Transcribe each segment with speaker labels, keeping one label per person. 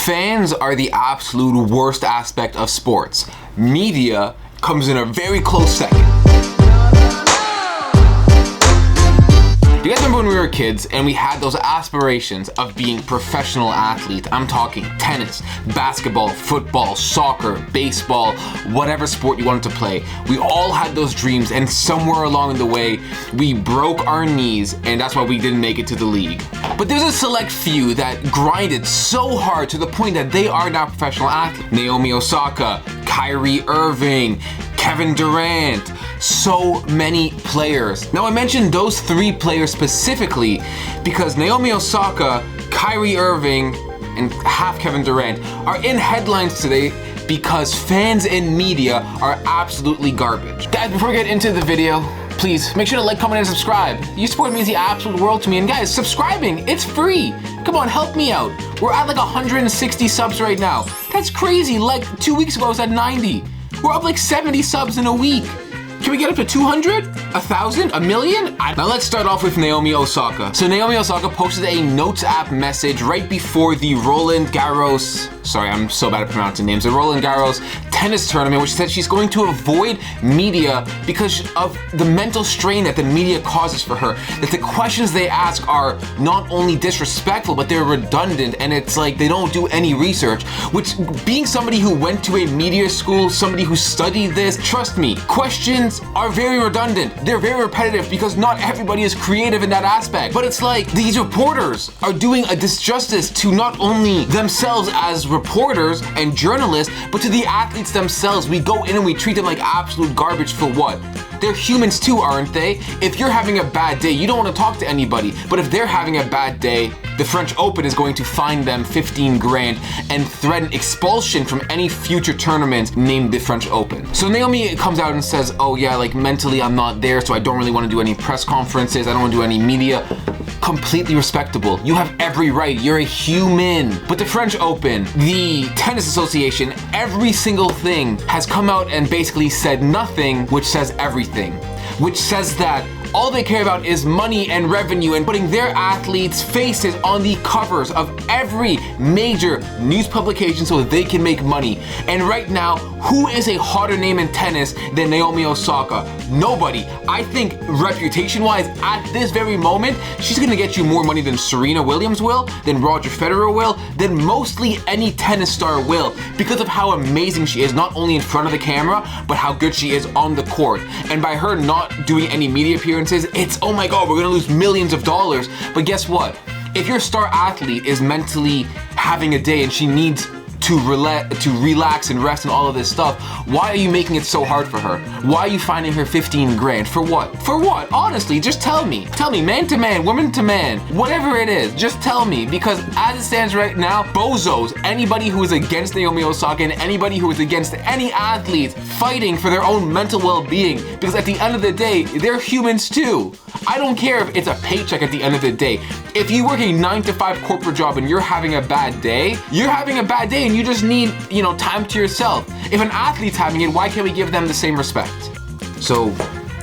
Speaker 1: Fans are the absolute worst aspect of sports. Media comes in a very close second. Do you guys remember when we were kids and we had those aspirations of being professional athletes? I'm talking tennis, basketball, football, soccer, baseball, whatever sport you wanted to play. We all had those dreams, and somewhere along the way, we broke our knees, and that's why we didn't make it to the league. But there's a select few that grinded so hard to the point that they are now professional athletes. Naomi Osaka, Kyrie Irving, Kevin Durant, so many players. Now I mentioned those three players specifically because Naomi Osaka, Kyrie Irving, and half Kevin Durant are in headlines today because fans and media are absolutely garbage. Guys, before we get into the video, please make sure to like, comment, and subscribe. Your support means the absolute world to me. And guys, subscribing, it's free. Come on, help me out. We're at like 160 subs right now. That's crazy. Like 2 weeks ago, I was at 90. We're up like 70 subs in a week. Can we get up to 200? 1,000? A million? Now let's start off with Naomi Osaka. So Naomi Osaka posted a Notes app message right before the Roland Garros, sorry, I'm so bad at pronouncing names, the Roland Garros tennis tournament, which said she's going to avoid media because of the mental strain that the media causes for her. That the questions they ask are not only disrespectful, but they're redundant, and it's like they don't do any research, which, being somebody who went to a media school, somebody who studied this, trust me, questions are very redundant. They're very repetitive because not everybody is creative in that aspect. But it's like these reporters are doing a disjustice to not only themselves as reporters and journalists, but to the athletes themselves. We go in and we treat them like absolute garbage for what? They're humans too, aren't they? If you're having a bad day, you don't want to talk to anybody. But if they're having a bad day, the French Open is going to fine them 15 grand and threaten expulsion from any future tournaments named the French Open. So Naomi comes out and says, oh yeah, like mentally I'm not there, so I don't really want to do any press conferences, I don't want to do any media. Completely respectable. You have every right. You're a human. But the French Open, the Tennis Association, every single thing has come out and basically said nothing, which says everything. Which says that all they care about is money and revenue and putting their athletes' faces on the covers of every major news publication so that they can make money. And right now, who is a hotter name in tennis than Naomi Osaka? Nobody. I think reputation-wise, at this very moment, she's gonna get you more money than Serena Williams will, than Roger Federer will, than mostly any tennis star will, because of how amazing she is, not only in front of the camera, but how good she is on the court. And by her not doing any media appearances, it's, oh my God, we're gonna lose millions of dollars. But guess what? If your star athlete is mentally having a day and she needs to relax and rest and all of this stuff, why are you making it so hard for her? Why are you finding her 15 grand? For what? For what? Honestly, just tell me. Tell me, man to man, woman to man, whatever it is, just tell me. Because as it stands right now, bozos, anybody who is against Naomi Osaka and anybody who is against any athletes fighting for their own mental well-being, because at the end of the day, they're humans too. I don't care if it's a paycheck at the end of the day. If you work a 9-to-5 corporate job and you're having a bad day, you're having a bad day and you just need, time to yourself. If an athlete's having it, why can't we give them the same respect? So,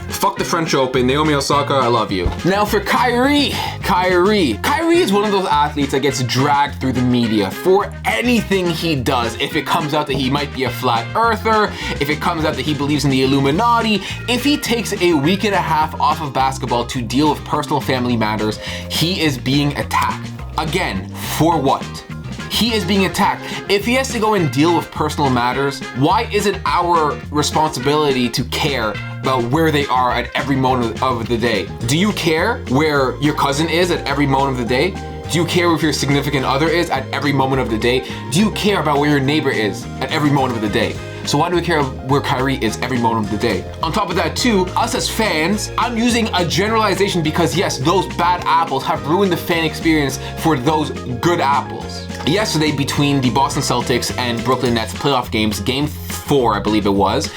Speaker 1: fuck the French Open. Naomi Osaka, I love you. Now for Kyrie is one of those athletes that gets dragged through the media for anything he does. If it comes out that he might be a flat earther, if it comes out that he believes in the Illuminati, if he takes a week and a half off of basketball to deal with personal family matters, he is being attacked. Again, for what? He is being attacked. If he has to go and deal with personal matters, why is it our responsibility to care about where they are at every moment of the day? Do you care where your cousin is at every moment of the day? Do you care where your significant other is at every moment of the day? Do you care about where your neighbor is at every moment of the day? So why do we care where Kyrie is every moment of the day? On top of that too, us as fans, I'm using a generalization because yes, those bad apples have ruined the fan experience for those good apples. Yesterday, between the Boston Celtics and Brooklyn Nets playoff games, game 4, I believe it was,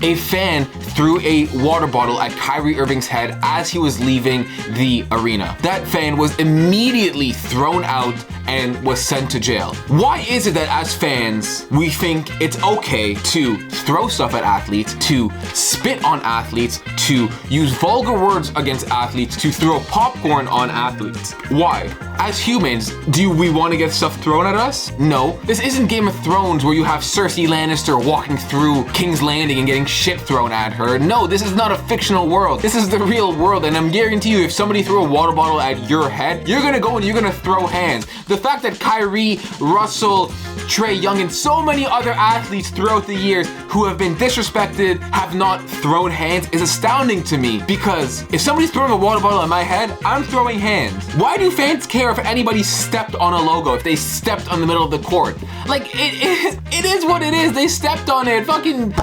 Speaker 1: a fan threw a water bottle at Kyrie Irving's head as he was leaving the arena. That fan was immediately thrown out and was sent to jail. Why is it that as fans, we think it's okay to throw stuff at athletes, to spit on athletes, to use vulgar words against athletes, to throw popcorn on athletes? Why? As humans, do we want to get stuff thrown at us? No. This isn't Game of Thrones where you have Cersei Lannister walking through King's Landing and getting shit thrown at her. No, this is not a fictional world. This is the real world, and I'm guarantee you, if somebody threw a water bottle at your head, you're gonna go and you're gonna throw hands. The fact that Kyrie, Russell, Trae Young, and so many other athletes throughout the years who have been disrespected have not thrown hands is astounding to me, because if somebody's throwing a water bottle at my head, I'm throwing hands. Why do fans care if anybody stepped on a logo, if they stepped on the middle of the court? Like, it is what it is. They stepped on it. Fucking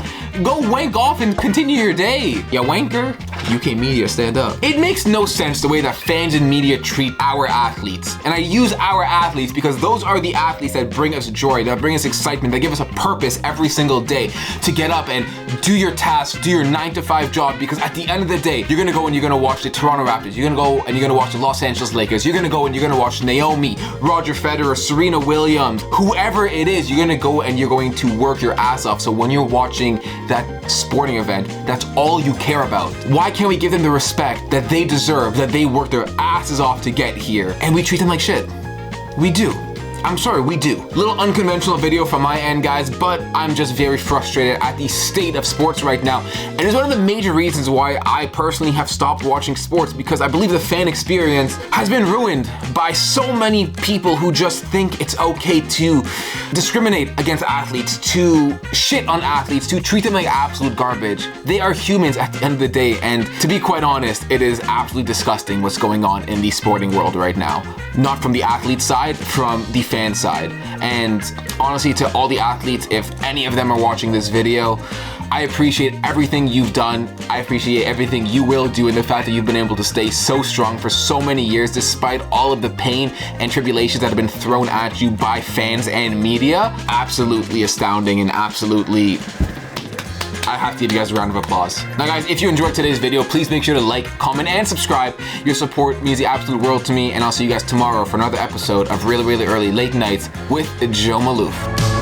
Speaker 1: go wank off and continue your day, ya wanker. UK media, stand up. It makes no sense the way that fans and media treat our athletes. And I use our athletes because those are the athletes that bring us joy, that bring us excitement, that give us a purpose every single day to get up and do your tasks, do your 9-to-5 job, because at the end of the day, you're gonna go and you're gonna watch the Toronto Raptors, you're gonna go and you're gonna watch the Los Angeles Lakers, you're gonna go and you're gonna watch Naomi, Roger Federer, Serena Williams, whoever it is, you're gonna go and you're going to work your ass off. So when you're watching that sporting event, that's all you care about. Why can't we give them the respect that they deserve, that they worked their asses off to get here, and we treat them like shit? We do. I'm sorry, we do. Little unconventional video from my end, guys, but I'm just very frustrated at the state of sports right now. And it's one of the major reasons why I personally have stopped watching sports, because I believe the fan experience has been ruined by so many people who just think it's okay to discriminate against athletes, to shit on athletes, to treat them like absolute garbage. They are humans at the end of the day, and to be quite honest, it is absolutely disgusting what's going on in the sporting world right now. Not from the athlete side, from the fan side. And honestly, to all the athletes, if any of them are watching this video, I appreciate everything you've done. I appreciate everything you will do, and the fact that you've been able to stay so strong for so many years despite all of the pain and tribulations that have been thrown at you by fans and media. Absolutely astounding, and absolutely, I have to give you guys a round of applause. Now guys, if you enjoyed today's video, please make sure to like, comment, and subscribe. Your support means the absolute world to me, and I'll see you guys tomorrow for another episode of Really, Really Early Late Nights with Joe Maloof.